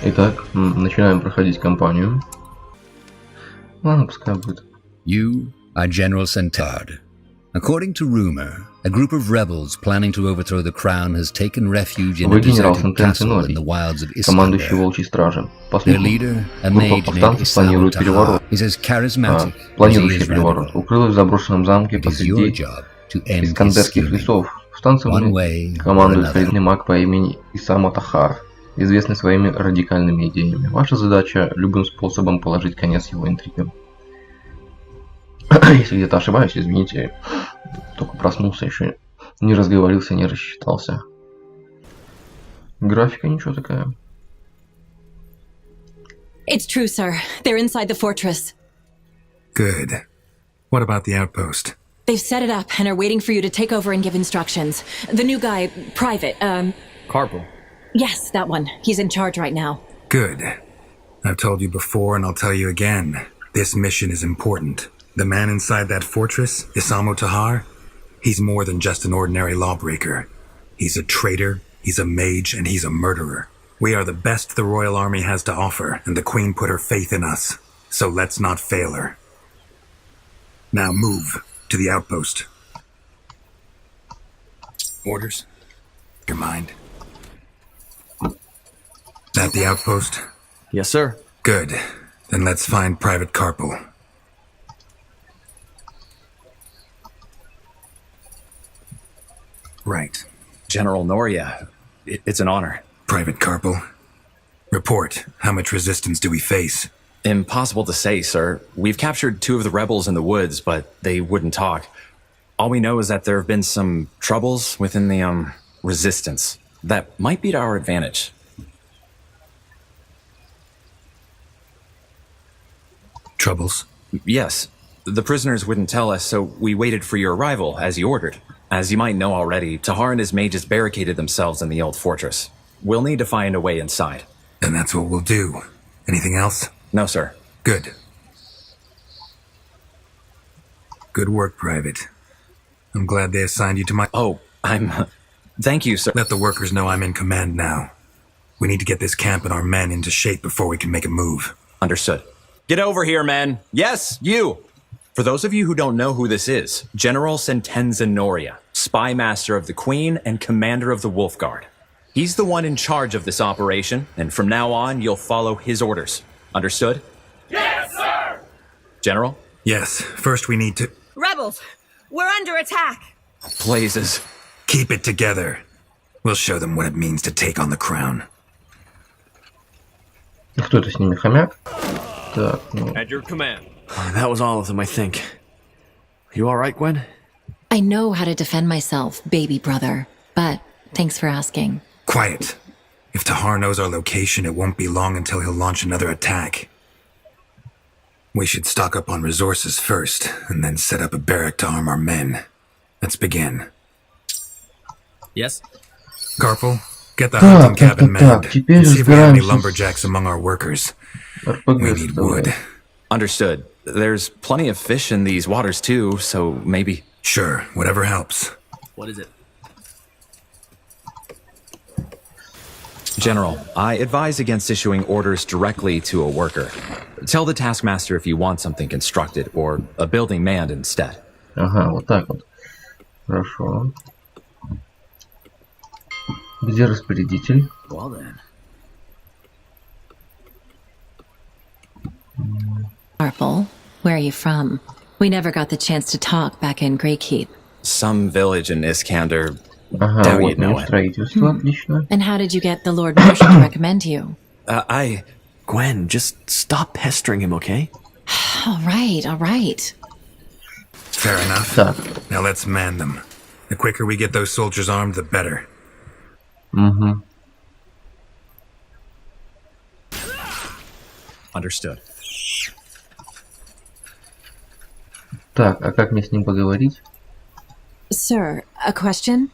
Итак, начинаем проходить кампанию. Ладно, пускай будет. You are General Centard. According to rumor, a group of rebels planning to overthrow the crown has taken refuge in a deserted castle in the wilds of командующий Iskander. волчьей стражи. По Their слухам, leader, a группа mage named повстанцев планирует Isamo переворот. Taha, is as charismatic as he Планирующий is переворот. radical. Укрылась в заброшенном замке It is your посреди job to end his искандерских scheming. лесов. One Повстанцами way or командует another. солидный маг по имени Исамо Тахар, известный своими радикальными идеями. Ваша задача любым способом положить конец его интригам. Если где-то ошибаюсь, извините, только проснулся, еще не разговорился, не рассчитался. Графика ничего такая. It's true, sir. They're inside the fortress. Good. What about the outpost? They've set it up and are waiting for you to take over and give instructions. The new guy, Private, Carpal. yes, that one. He's in charge right now. Good. I've told you before and I'll tell you again. This mission is important. The man inside that fortress, Isamo Tahar, he's more than just an ordinary lawbreaker. He's a traitor, he's a mage, and he's a murderer. We are the best the Royal Army has to offer, and the Queen put her faith in us. So let's not fail her. Now move to the outpost. Orders? Your mind? At the outpost? Yes, sir. Good. Then let's find Private Carpal. Right. General Noria, it's an honor. Private Carpal. Report. How much resistance do we face? Impossible to say, sir. We've captured 2 of the rebels in the woods, but they wouldn't talk. All we know is that there have been some troubles within the, resistance. That might be to our advantage. Troubles? Yes. The prisoners wouldn't tell us, so we waited for your arrival, as you ordered. As you might know already, Tahar and his mages barricaded themselves in the old fortress. We'll need to find a way inside. And that's what we'll do. Anything else? No, sir. Good. Good work, Private. I'm glad they assigned you to my... Oh, Thank you, sir. Let the workers know I'm in command now. We need to get this camp and our men into shape before we can make a move. Understood. Get over here, men. Yes, you! For those of you who don't know who this is, General Sentenza Noria, Spy Master of the Queen and Commander of the Wolf Guard. He's the one in charge of this operation, and from now on, you'll follow his orders. Understood? Yes, sir! General? Yes, first we need to... Rebels, we're under attack. Blazes. Keep it together. We'll show them what it means to take on the crown. Кто это с ними, хомяк? Так, ну... At your command. That was all of them, I think. You all right, Gwen? I know how to defend myself, baby brother. But thanks for asking. Quiet. If Tahar knows our location, it won't be long until he'll launch another attack. We should stock up on resources first, and then set up a barrack to arm our men. Let's begin. Yes? Carpal, get the hunting cabin manned. Теперь And see if we have any разбираемся lumberjacks among our workers. РПГ We need wood. Understood. There's plenty of fish in these waters too, so maybe... Sure, whatever helps. What is it? General, I advise against issuing orders directly to a worker. Tell the taskmaster if you want something constructed or a building manned instead. Ага, вот так вот. Хорошо. Где распорядитель? Well then. Arpel, where are you from? We never got the chance to talk back in Greykeep. Some village in Iskander. Ага, Doubt вот you'd know it. строительство, отлично. And how did you get the Lord Marshal to recommend you? Gwen, just stop pestering him, okay? All right, all right. Fair enough. Так, Now let's man them. The quicker we get those soldiers armed, the better. угу. Understood. Так, а как мне с ним поговорить? Sir, a question?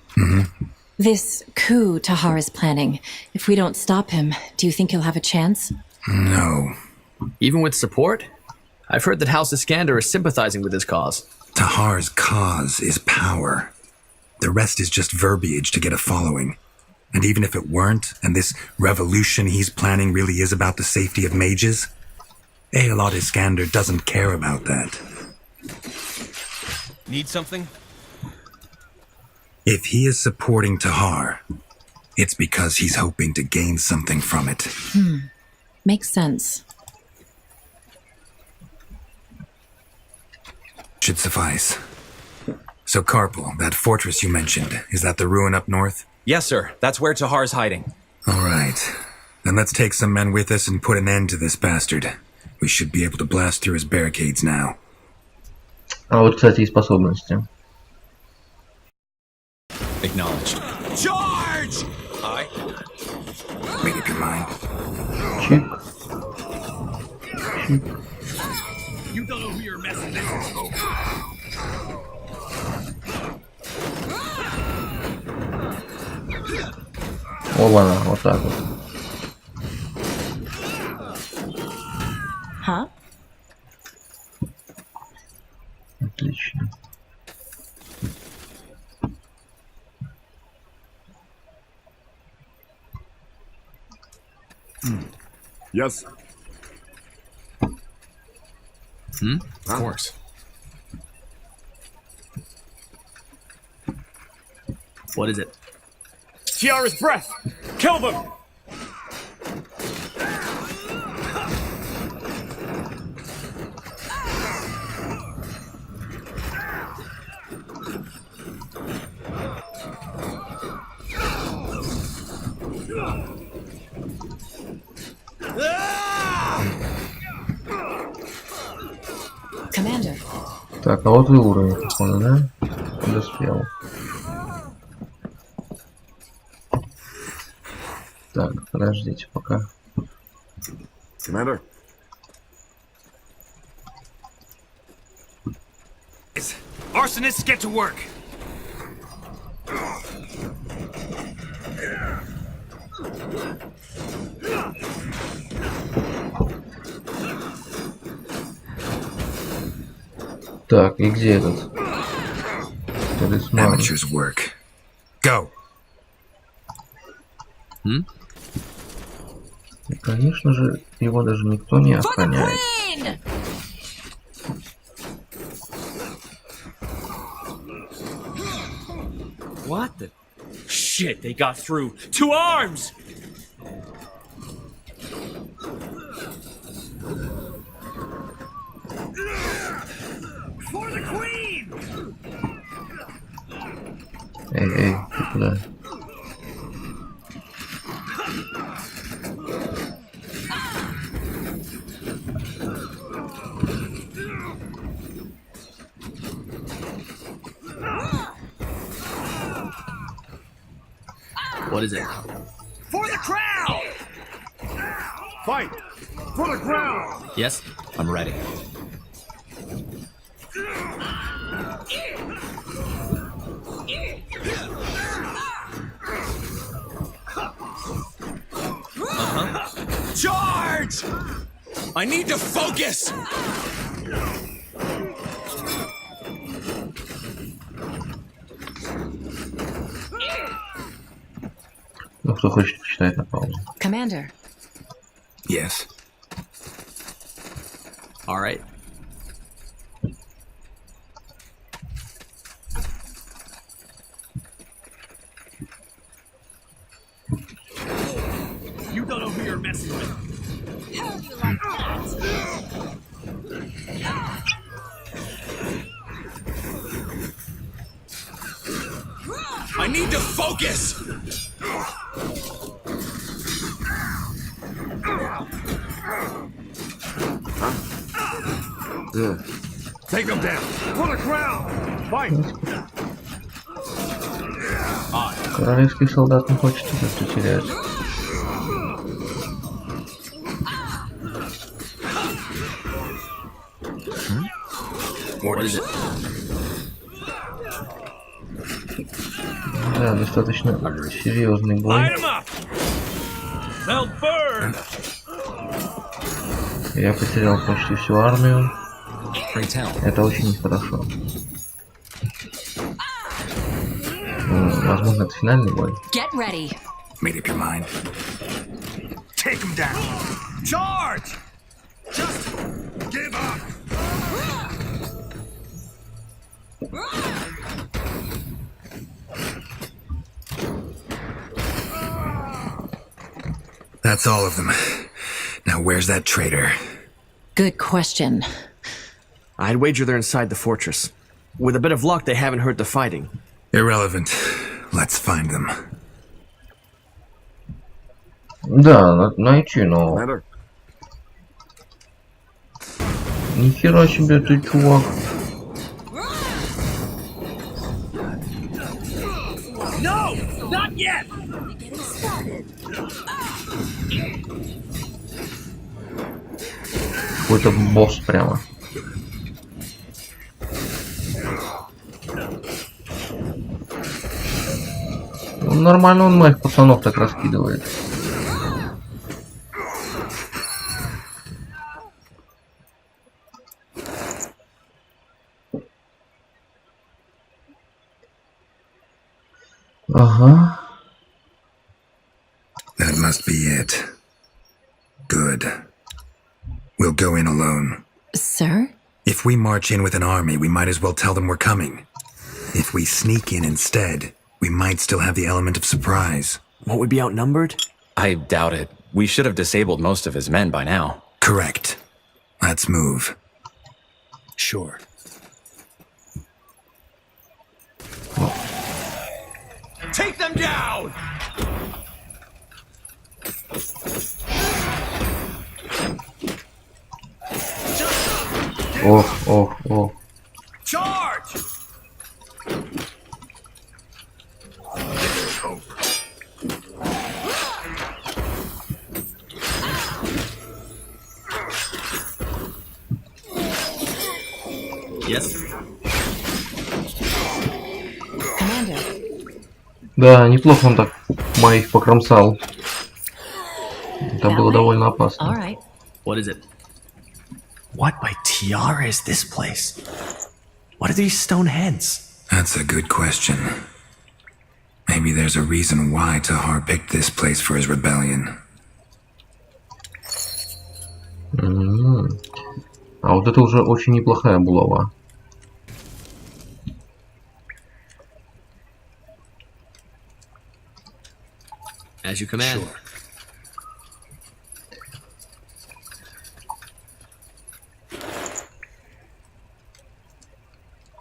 This coup Tahar is planning, if we don't stop him, do you think he'll have a chance? No. Even with support? I've heard that House Iskander is sympathizing with his cause. Tahar's cause is power. The rest is just verbiage to get a following. And even if it weren't, and this revolution he's planning really is about the safety of mages, Aelod Iskander doesn't care about that. Need something? If he is supporting Tahar, it's because he's hoping to gain something from it. Makes sense. Should suffice. So Carpal, that fortress you mentioned, is that the ruin up north? Yes, sir. That's where Tahar's hiding. All right. Then let's take some men with us and put an end to this bastard. We should be able to blast through his barricades now. А вот, кстати, и способности. Acknowledged. Charge! Aye. Make up your mind. Чик. Чик. You don't know who you're messing with. Оба-на, вот так вот. Huh? Отлично. Yes. Of course. What is it? Kiara's breath! Kill them! Commander. Так, а вот и уровень, походу, да? Подоспел. Так, подождите пока. Commander? Arsonists, get to work! Так, и где этот? Талисман. Amateur's work. Go! И, конечно же, его даже никто не охраняет. What the? Shit, they got through. To arms! For the queen! Эй, ты куда? What is it? For the crown! Fight! For the crown! Yes? I'm ready. Charge! I need to focus! Ну, кто хочет, почитать на паузу. Commander. Yes. All right. You don't know who you're messing with. How'd you like that? I need to focus! Take them down! For the crown! Fight! Королевский солдат не хочет это терять. What is it? Да, достаточно серьезный бой. Light 'em up! They'll burn! Я потерял почти всю армию. Pray tell. Это очень нехорошо. Возможно, это финальный бой. Get ready. Made up your mind? Take him down! Charge! Just give up! That's all of them. Now where's that traitor? Good question. I'd wager they're inside the fortress. With a bit of luck, they haven't heard the fighting. Irrelevant. Let's find them. Да, найти, но... Нихера себе ты, чувак. No! Not yet! Какой-то босс прямо. Ну, нормально он моих пацанов так раскидывает. Ага. That must be it. Good. We'll go in alone. Sir? If we march in with an army, we might as well tell them we're coming. If we sneak in instead, we might still have the element of surprise. Won't we be outnumbered? I doubt it. We should have disabled most of his men by now. Correct. Let's move. Sure. Take them down! Ох. Charge! Yes. Commander. Да, неплохо он так моих покромсал. Это было довольно опасно. All right. What is it? What by Tiara is this place? What are these stone heads? That's a good question. Maybe there's a reason why Tahar picked this place for his rebellion. А вот это уже очень неплохая булава. As you command. Sure.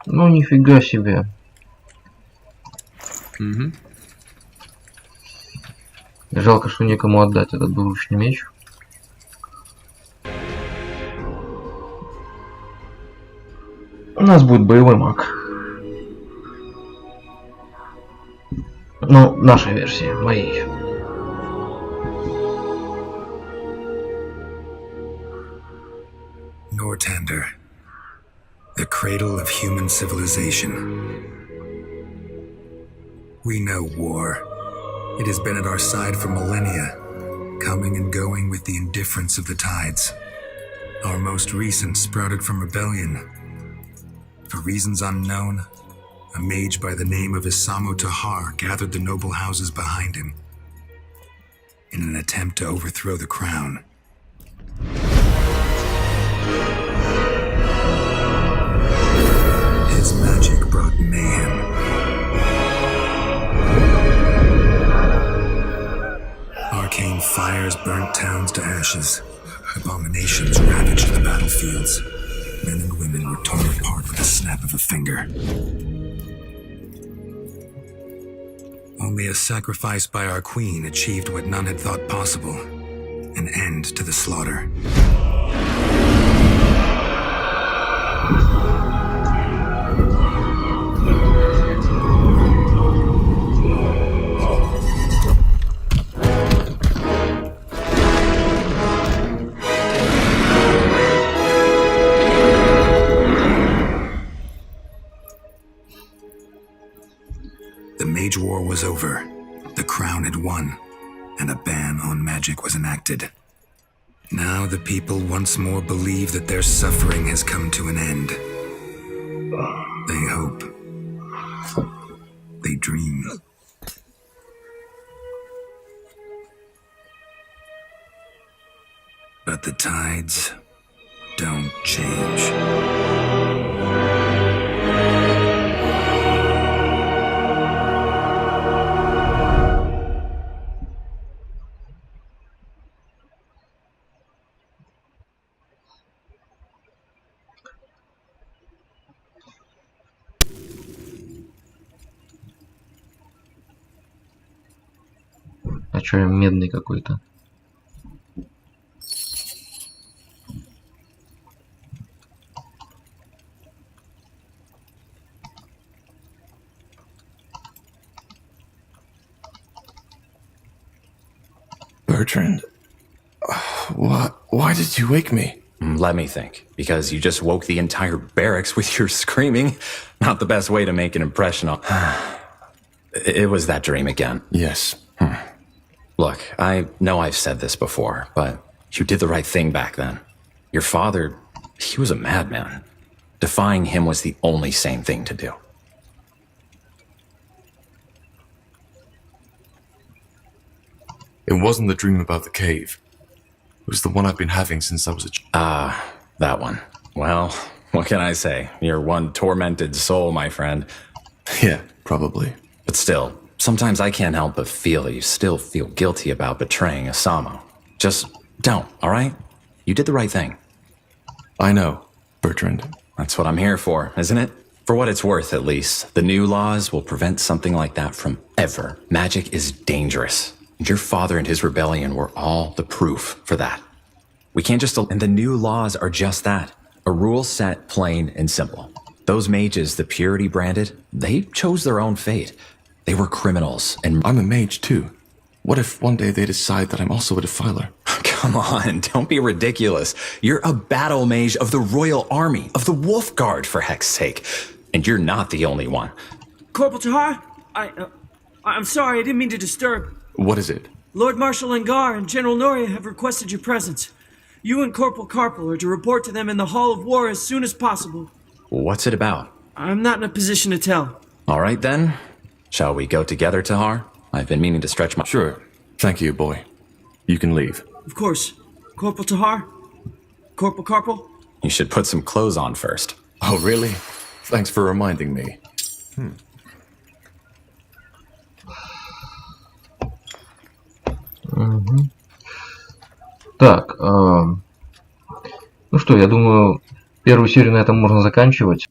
Ну нифига себе. Жалко, что некому отдать этот двуручный меч. У нас будет боевой маг. Ну, наша версия, моей. Nortander, the cradle of human civilization. We know war. It has been at our side for millennia, coming and going with the indifference of the tides. Our most recent sprouted from rebellion. For reasons unknown, a mage by the name of Isamo Tahar gathered the noble houses behind him in an attempt to overthrow the crown. His magic brought mayhem. Arcane fires burnt towns to ashes. Abominations ravaged the battlefields. Men and women were torn apart with the snap of a finger. Only a sacrifice by our queen achieved what none had thought possible. An end to the slaughter. The Mage War was over. The crown had won, and a ban on magic was enacted. Now the people once more believe that their suffering has come to an end. They hope. They dream. But the tides don't change. А чё я медный какой-то? Bertrand, why did you wake me? Let me think. Because you just woke the entire barracks with your screaming. Not the best way to make an impression on... It was that dream again. Yes. Look, I know I've said this before, but you did the right thing back then. Your father, he was a madman. Defying him was the only sane thing to do. It wasn't the dream about the cave. It was the one I've been having since I was a child. That one. Well, what can I say? You're one tormented soul, my friend. Yeah, probably. But still, sometimes I can't help but feel that you still feel guilty about betraying Asamo. Just don't, alright? You did the right thing. I know, Bertrand. That's what I'm here for, isn't it? For what it's worth, at least. The new laws will prevent something like that from ever. Magic is dangerous. And your father and his rebellion were all the proof for that. We can't just... And the new laws are just that. A rule set plain and simple. Those mages the Purity branded, they chose their own fate. They were criminals, and... I'm a mage, too. What if one day they decide that I'm also a defiler? Come on, don't be ridiculous. You're a battle mage of the Royal Army, of the Wolf Guard, for heck's sake. And you're not the only one. Corporal Tahar, I'm sorry, I didn't mean to disturb. What is it? Lord Marshal Angar and General Noria have requested your presence. You and Corporal Carpel are to report to them in the Hall of War as soon as possible. What's it about? I'm not in a position to tell. All right, then. Shall we go together, Tahar? I've been meaning to stretch my... Sure. Thank you, boy. You can leave. Of course. Corporal Tahar? Corporal Carpel? You should put some clothes on first. Oh, really? Thanks for reminding me. Так, ну что, я думаю, первую серию на этом можно заканчивать.